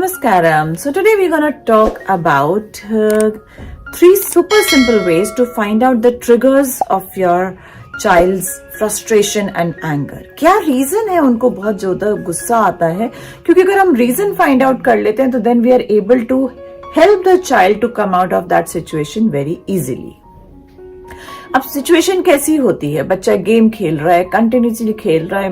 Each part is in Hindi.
Namaskaram. So today we're going to talk about three super simple ways to find out the triggers of your child's frustration and anger. क्या रीजन है उनको बहुत ज्यादा गुस्सा आता है? क्योंकि अगर हम रीजन फाइंड आउट कर लेते हैं तो then we are able to help the child to come out of that situation very easily. अब सिचुएशन कैसी होती है? बच्चा गेम खेल रहा है, कंटिन्यूसली खेल रहा है,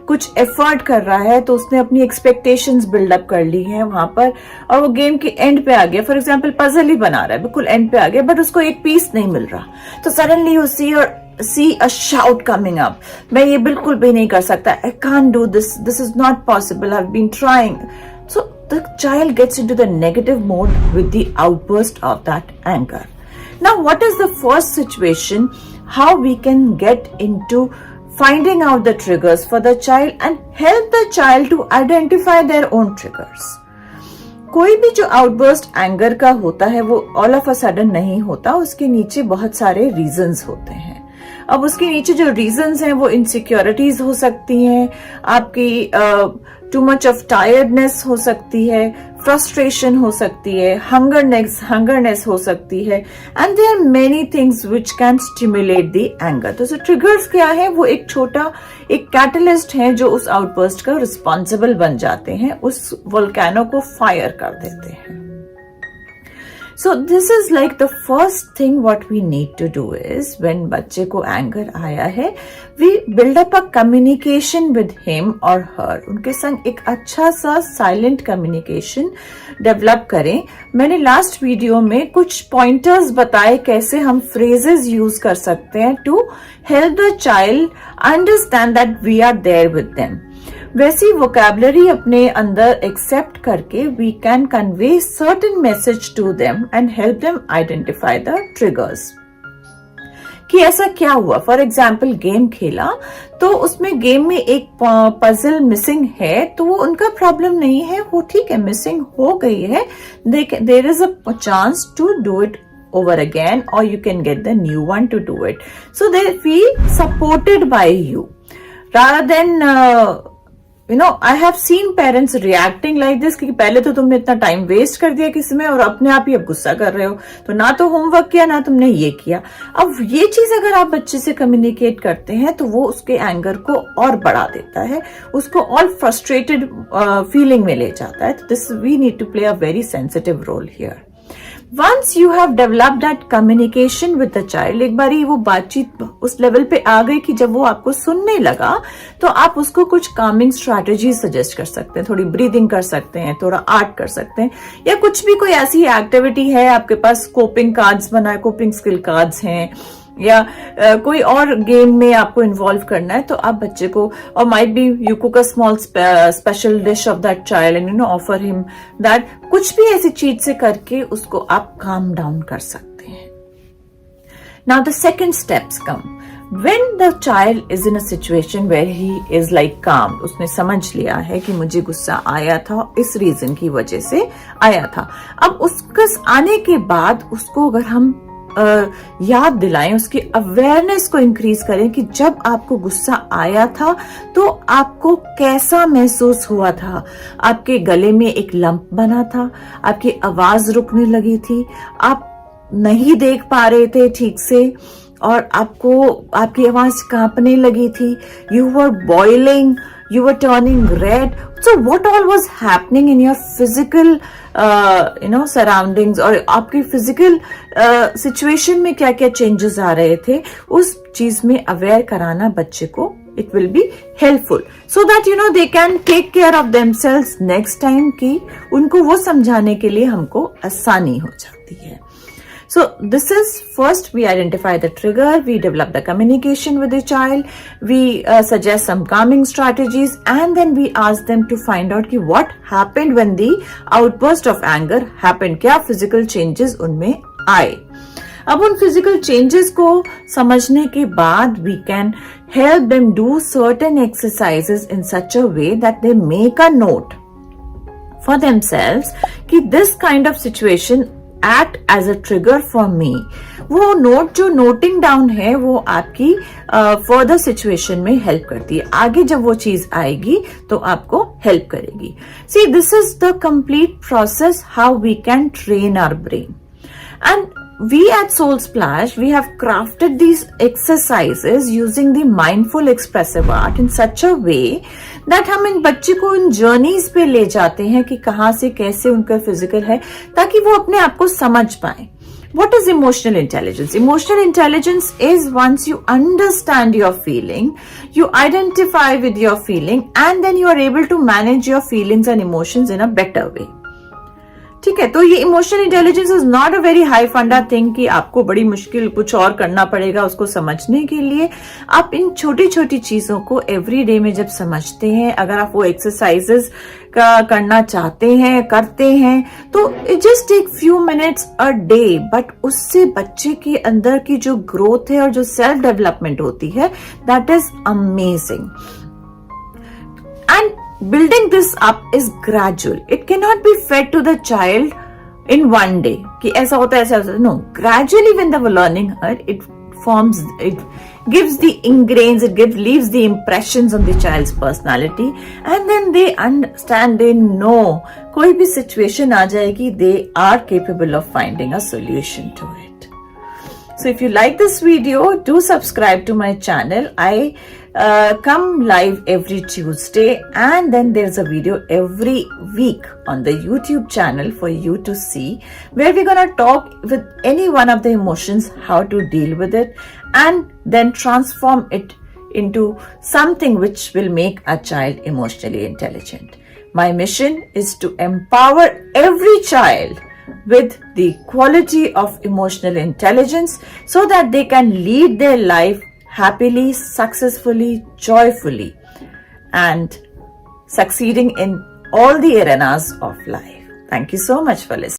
कुछ एफर्ट कर रहा है, तो उसने अपनी एक्सपेक्टेशंस बिल्डअप कर ली हैं वहां पर और वो गेम के एंड पे आ गया. फॉर एग्जांपल पजल ही बना रहा है, बिल्कुल एंड पे आ गया, बट उसको एक पीस नहीं मिल रहा, तो suddenly you see a shout coming up, मैं ये बिल्कुल भी नहीं कर सकता, I can't do this, this is not possible, I have been trying. So the child gets into the negative mode with the outburst of that anger. Now, what is the first situation? How we can get into finding out the triggers for the child and help the child to identify their own triggers. कोई भी जो आउटबर्स्ट एंगर का होता है वो ऑल ऑफ अ सडन नहीं होता, उसके नीचे बहुत सारे रीजंस होते हैं. अब उसके नीचे जो रीजंस हैं वो इनसिक्योरिटीज हो सकती हैं, आपकी टू मच ऑफ टायर्डनेस हो सकती है, फ्रस्ट्रेशन हो सकती है, हंगरनेस हो सकती है, and there are many things which can stimulate the anger. तो ट्रिगर्स क्या है? वो एक छोटा एक कैटलिस्ट है जो उस आउटबर्स्ट का रिस्पॉन्सिबल बन जाते हैं, उस वोल्केनो को फायर कर देते हैं. So this is like the first thing what we need to do is when बच्चे को एंगर आया है, we build up a communication with him or her. उनके संग एक अच्छा सा साइलेंट कम्युनिकेशन डेवलप करें. मैंने लास्ट वीडियो में कुछ पॉइंटर्स बताए कैसे हम फ्रेजेस यूज कर सकते हैं to help the child understand that we are there with them. वैसी वोकैबुलरी अपने अंदर एक्सेप्ट करके we can convey certain message to them and help them identify the triggers. कि ऐसा क्या हुआ? फॉर एग्जाम्पल गेम खेला तो उसमें गेम में एक पजल मिसिंग है, तो वो उनका प्रॉब्लम नहीं है, वो ठीक है, मिसिंग हो गई है, there is a chance to do it over again or you can get the new one to do it. So they feel supported by you rather than I have seen parents reacting like this कि पहले तो तुमने इतना टाइम वेस्ट कर दिया किसी में और अपने आप ही अब गुस्सा कर रहे हो, तो ना तो होमवर्क किया ना तुमने ये किया. अब ये चीज अगर आप बच्चे से कम्युनिकेट करते हैं तो वो उसके एंगर को और बढ़ा देता है, उसको और फ्रस्ट्रेटेड फीलिंग में ले जाता है. तो this we need to play a very sensitive role here. Once you have developed that communication with the child, एक बारी वो बातचीत उस लेवल पे आ गई कि जब वो आपको सुनने लगा तो आप उसको कुछ कामिंग स्ट्रैटेजी सजेस्ट कर सकते हैं. थोड़ी ब्रीदिंग कर सकते हैं, थोड़ा आर्ट कर सकते हैं, या कुछ भी कोई ऐसी एक्टिविटी है आपके पास, कोपिंग कार्ड्स बनाए, कोपिंग स्किल कार्ड्स हैं, या कोई और गेम में आपको इन्वॉल्व करना है, तो आप बच्चे को, और might be you cook a small special dish of that child and offer him that, कुछ भी ऐसी चीज से करके उसको आप काम डाउन कर सकते हैं. Now the second steps come when the child is in a situation where he is like calm. उसने समझ लिया है कि मुझे गुस्सा आया था, इस रीजन की वजह से आया था. अब उसके आने के बाद उसको अगर हम याद दिलाएं, उसकी अवेयरनेस को इंक्रीज करें कि जब आपको गुस्सा आया था तो आपको कैसा महसूस हुआ था. आपके गले में एक लंप बना था, आपकी आवाज रुकने लगी थी, आप नहीं देख पा रहे थे ठीक से, और आपकी आवाज कांपने लगी थी, you were boiling, you were turning red. So what all was happening in your physical surroundings, और आपकी physical situation में क्या क्या changes आ रहे थे, उस चीज में अवेयर कराना बच्चे को, it will be helpful so that they can take care of themselves next time, कि उनको वो समझाने के लिए हमको आसानी हो जाती है. So this is first we identify the trigger, we develop the communication with the child, we suggest some calming strategies, and then we ask them to find out कि what happened when the outburst of anger happened, क्या physical changes उनमें आए. अब उन physical changes को समझने के बाद we can help them do certain exercises in such a way that they make a note for themselves कि this kind of situation act as a trigger for me. वो नोट जो नोटिंग डाउन है वो आपकी फर्दर सिचुएशन में हेल्प करती है, आगे जब वो चीज आएगी तो आपको हेल्प करेगी. See, this is the complete process how we can train our brain. And we at Soul Splash, we have crafted these exercises using the mindful expressive art in such a way that हम इन बच्चे को इन जर्नीज पे ले जाते हैं कि कहाँ से कैसे उनका फिजिकल है, ताकि वो अपने आप को समझ पाए. What is emotional intelligence? Emotional intelligence is once you understand your feeling, you identify with your feeling, and then you are able to manage your feelings and emotions in a better way. ठीक है, तो ये emotional intelligence is not a very high फंडा थिंग कि आपको बड़ी मुश्किल कुछ और करना पड़ेगा उसको समझने के लिए. आप इन छोटी छोटी चीजों को एवरी डे में जब समझते हैं, अगर आप वो एक्सरसाइजेस का करना चाहते हैं, करते हैं, तो it just take few minutes a day, but उससे बच्चे के अंदर की जो ग्रोथ है और जो सेल्फ डेवलपमेंट होती है, that is amazing. And building this up is gradual. It cannot be fed to the child in one day. कि ऐसा होता है, ऐसा होता है. No. Gradually when they were learning her, it forms, it gives the ingrains, leaves the impressions on the child's personality, and then they understand, they know, कोई भी situation आ जाएगी, they are capable of finding a solution to it. So if you like this video, do subscribe to my channel. I come live every Tuesday, and then there's a video every week on the YouTube channel for you to see, where we're gonna talk with any one of the emotions, how to deal with it, and then transform it into something which will make a child emotionally intelligent. My mission is to empower every child with the quality of emotional intelligence so that they can lead their life happily, successfully, joyfully, and succeeding in all the arenas of life. Thank you so much for listening.